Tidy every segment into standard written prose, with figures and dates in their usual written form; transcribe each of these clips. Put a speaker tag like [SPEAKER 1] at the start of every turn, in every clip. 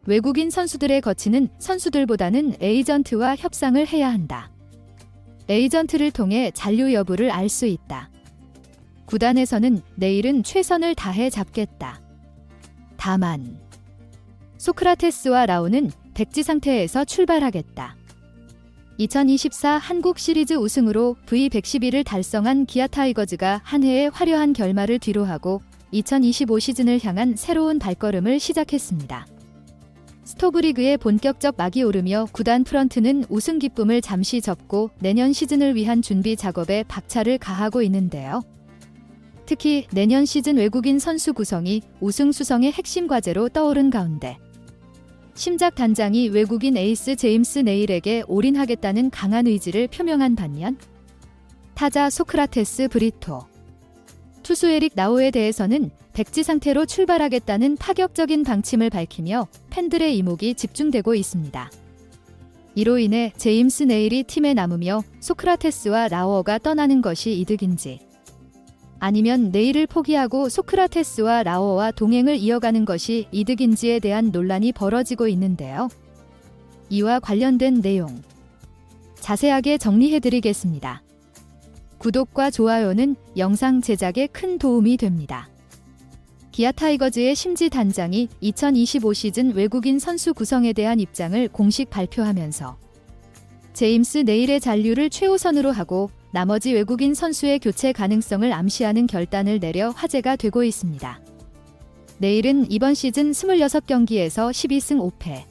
[SPEAKER 1] 외국인 선수들의 거치는 선수들보다는 에이전트와 협상을 해야 한다. 에이전트를 통해 잔류 여부를 알 수 있다. 구단에서는 내일은 최선을 다해 잡겠다. 다만 소크라테스와 라오는 백지 상태에서 출발하겠다. 2024 한국 시리즈 우승으로 V111을 달성한 기아 타이거즈가 한 해의 화려한 결말을 뒤로하고 2025 시즌을 향한 새로운 발걸음을 시작했습니다. 스토브리그의 본격적 막이 오르며 구단 프런트는 우승 기쁨을 잠시 접고 내년 시즌을 위한 준비 작업에 박차를 가하고 있는데요. 특히 내년 시즌 외국인 선수 구성이 우승 수성의 핵심 과제로 떠오른 가운데 심작 단장이 외국인 에이스 제임스 네일에게 올인하겠다는 강한 의지를 표명한 반면 타자 소크라테스 브리토, 투수 에릭 나오에 대해서는 백지 상태로 출발하겠다는 파격적인 방침을 밝히며 팬들의 이목이 집중되고 있습니다. 이로 인해 제임스 네일이 팀에 남으며 소크라테스와 라오어가 떠나는 것이 이득인지 아니면 네일을 포기하고 소크라테스와 라오어와 동행을 이어가는 것이 이득인지에 대한 논란이 벌어지고 있는데요. 이와 관련된 내용 자세하게 정리해드리겠습니다. 구독과 좋아요는 영상 제작에 큰 도움이 됩니다. 기아 타이거즈의 심지 단장이 2025 시즌 외국인 선수 구성에 대한 입장을 공식 발표하면서 제임스 네일의 잔류를 최우선으로 하고 나머지 외국인 선수의 교체 가능성을 암시하는 결단을 내려 화제가 되고 있습니다. 네일은 이번 시즌 26경기에서 12승 5패,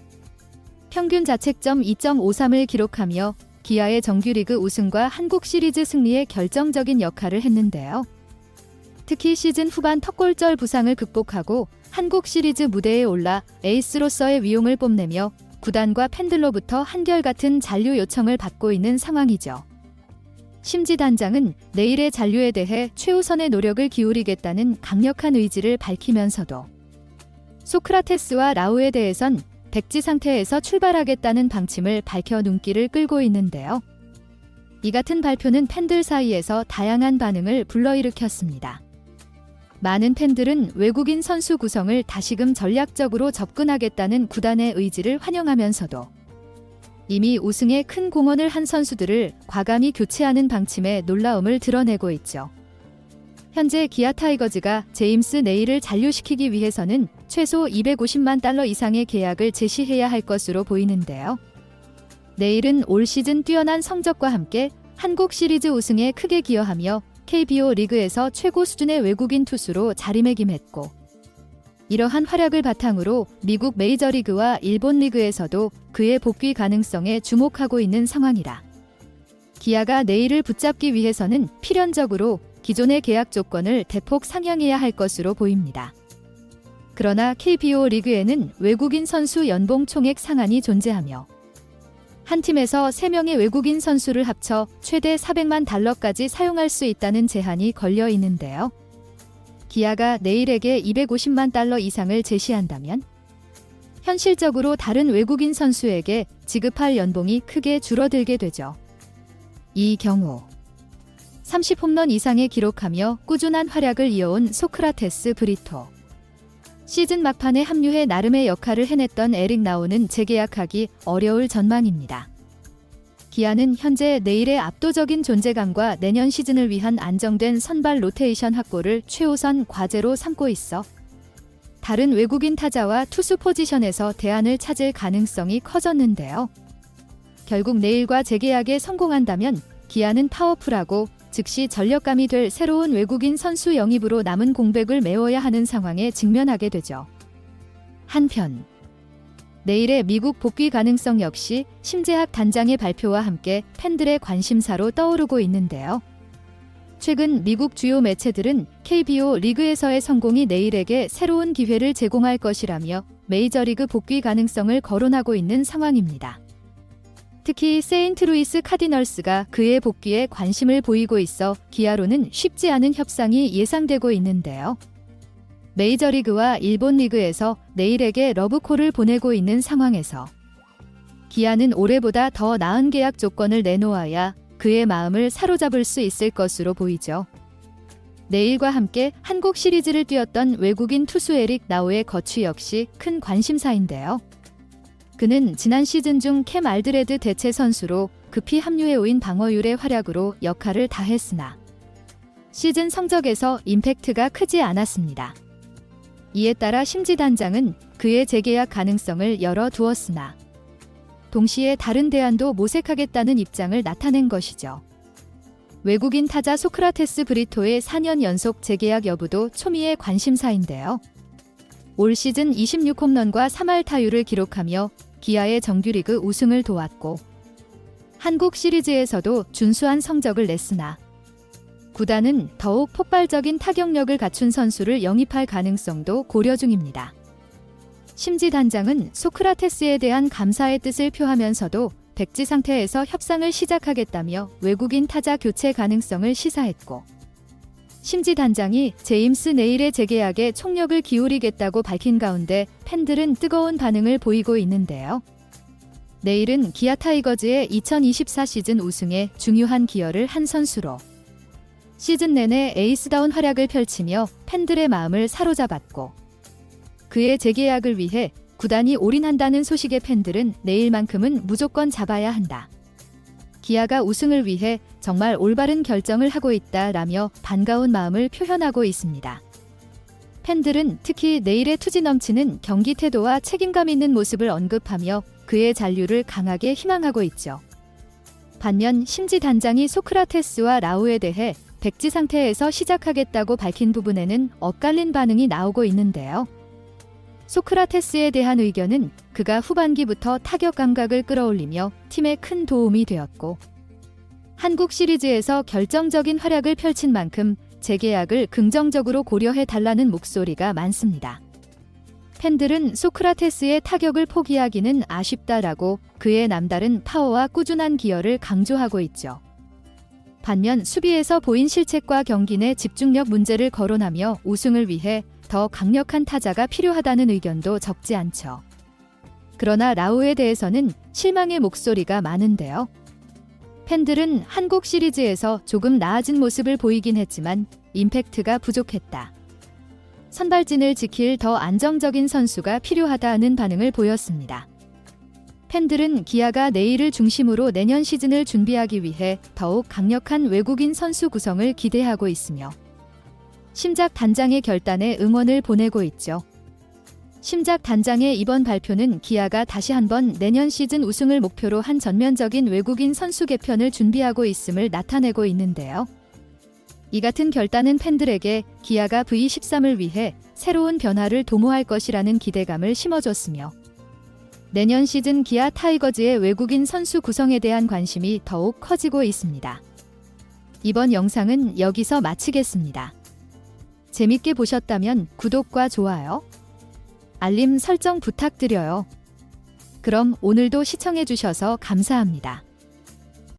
[SPEAKER 1] 평균 자책점 2.53을 기록하며 기아의 정규리그 우승과 한국 시리즈 승리에 결정적인 역할을 했는데요. 특히 시즌 후반 턱골절 부상을 극복하고 한국 시리즈 무대에 올라 에이스로서의 위용을 뽐내며 구단과 팬들로부터 한결같은 잔류 요청을 받고 있는 상황이죠. 심지 단장은 내일의 잔류에 대해 최우선의 노력을 기울이겠다는 강력한 의지를 밝히면서도 소크라테스와 라우에 대해선 백지 상태에서 출발하겠다는 방침을 밝혀 눈길을 끌고 있는데요. 이 같은 발표는 팬들 사이에서 다양한 반응을 불러일으켰습니다. 많은 팬들은 외국인 선수 구성을 다시금 전략적으로 접근하겠다는 구단의 의지를 환영하면서도 이미 우승에 큰 공헌을 한 선수들을 과감히 교체하는 방침에 놀라움을 드러내고 있죠. 현재 기아 타이거즈가 제임스 네일을 잔류시키기 위해서는 최소 250만 달러 이상의 계약을 제시해야 할 것으로 보이는데요. 네일은 올 시즌 뛰어난 성적과 함께 한국 시리즈 우승에 크게 기여하며 KBO 리그에서 최고 수준의 외국인 투수로 자리매김했고 이러한 활약을 바탕으로 미국 메이저리그와 일본 리그에서도 그의 복귀 가능성에 주목하고 있는 상황이라 기아가 네일을 붙잡기 위해서는 필연적으로 기존의 계약 조건을 대폭 상향해야 할 것으로 보입니다. 그러나 KBO 리그에는 외국인 선수 연봉 총액 상한이 존재하며 한 팀에서 3명의 외국인 선수를 합쳐 최대 400만 달러까지 사용할 수 있다는 제한이 걸려 있는데요. 기아가 네일에게 250만 달러 이상을 제시한다면 현실적으로 다른 외국인 선수에게 지급할 연봉이 크게 줄어들게 되죠. 이 경우 30홈런 이상을 기록하며 꾸준한 활약을 이어온 소크라테스 브리토, 시즌 막판에 합류해 나름의 역할을 해냈던 에릭 나오는 재계약하기 어려울 전망입니다. 기아는 현재 네일의 압도적인 존재감과 내년 시즌을 위한 안정된 선발 로테이션 확보를 최우선 과제로 삼고 있어 다른 외국인 타자와 투수 포지션에서 대안을 찾을 가능성이 커졌는데요. 결국 네일과 재계약에 성공한다면 기아는 파워풀하고 즉시 전력감이 될 새로운 외국인 선수 영입으로 남은 공백을 메워야 하는 상황에 직면하게 되죠. 한편 네일의 미국 복귀 가능성 역시 심재학 단장의 발표와 함께 팬들의 관심사로 떠오르고 있는데요. 최근 미국 주요 매체들은 KBO 리그에서의 성공이 네일에게 새로운 기회를 제공할 것이라며 메이저리그 복귀 가능성을 거론하고 있는 상황입니다. 특히 세인트루이스 카디널스가 그의 복귀에 관심을 보이고 있어 기아로는 쉽지 않은 협상이 예상되고 있는데요. 메이저리그와 일본 리그에서 네일에게 러브콜을 보내고 있는 상황에서 기아는 올해보다 더 나은 계약 조건을 내놓아야 그의 마음을 사로잡을 수 있을 것으로 보이죠. 네일과 함께 한국 시리즈를 뛰었던 외국인 투수 에릭 나오의 거취 역시 큰 관심사인데요. 그는 지난 시즌 중 캠 알드레드 대체 선수로 급히 합류해오인 방어율의 활약으로 역할을 다했으나 시즌 성적에서 임팩트가 크지 않았습니다. 이에 따라 심지 단장은 그의 재계약 가능성을 열어두었으나 동시에 다른 대안도 모색하겠다는 입장을 나타낸 것이죠. 외국인 타자 소크라테스 브리토의 4년 연속 재계약 여부도 초미의 관심사인데요. 올 시즌 26홈런과 3할 타율을 기록하며 기아의 정규리그 우승을 도왔고 한국 시리즈에서도 준수한 성적을 냈으나 구단은 더욱 폭발적인 타격력을 갖춘 선수를 영입할 가능성도 고려 중입니다. 심지 단장은 소크라테스에 대한 감사의 뜻을 표하면서도 백지 상태에서 협상을 시작하겠다며 외국인 타자 교체 가능성을 시사했고, 심지 단장이 제임스 네일의 재계약에 총력을 기울이겠다고 밝힌 가운데 팬들은 뜨거운 반응을 보이고 있는데요. 네일은 기아 타이거즈의 2024 시즌 우승에 중요한 기여를 한 선수로 시즌 내내 에이스다운 활약을 펼치며 팬들의 마음을 사로잡았고, 그의 재계약을 위해 구단이 올인한다는 소식의 팬들은 내일만큼은 무조건 잡아야 한다. 기아가 우승을 위해 정말 올바른 결정을 하고 있다라며 반가운 마음을 표현하고 있습니다. 팬들은 특히 내일의 투지 넘치는 경기 태도와 책임감 있는 모습을 언급하며 그의 잔류를 강하게 희망하고 있죠. 반면 심지 단장이 소크라테스와 라우에 대해 백지 상태에서 시작하겠다고 밝힌 부분에는 엇갈린 반응이 나오고 있는데요. 소크라테스에 대한 의견은 그가 후반기부터 타격 감각을 끌어올리며 팀에 큰 도움이 되었고, 한국 시리즈에서 결정적인 활약을 펼친 만큼 재계약을 긍정적으로 고려해 달라는 목소리가 많습니다. 팬들은 소크라테스의 타격을 포기하기는 아쉽다라고 그의 남다른 파워와 꾸준한 기여를 강조하고 있죠. 반면 수비에서 보인 실책과 경기 내 집중력 문제를 거론하며 우승을 위해 더 강력한 타자가 필요하다는 의견도 적지 않죠. 그러나 라우에 대해서는 실망의 목소리가 많은데요. 팬들은 한국 시리즈에서 조금 나아진 모습을 보이긴 했지만 임팩트가 부족했다. 선발진을 지킬 더 안정적인 선수가 필요하다는 반응을 보였습니다. 팬들은 기아가 내일을 중심으로 내년 시즌을 준비하기 위해 더욱 강력한 외국인 선수 구성을 기대하고 있으며 심작 단장의 결단에 응원을 보내고 있죠. 심작 단장의 이번 발표는 기아가 다시 한번 내년 시즌 우승을 목표로 한 전면적인 외국인 선수 개편을 준비하고 있음을 나타내고 있는데요. 이 같은 결단은 팬들에게 기아가 V13을 위해 새로운 변화를 도모할 것이라는 기대감을 심어줬으며 내년 시즌 기아 타이거즈의 외국인 선수 구성에 대한 관심이 더욱 커지고 있습니다. 이번 영상은 여기서 마치겠습니다. 재밌게 보셨다면 구독과 좋아요, 알림 설정 부탁드려요. 그럼 오늘도 시청해주셔서 감사합니다.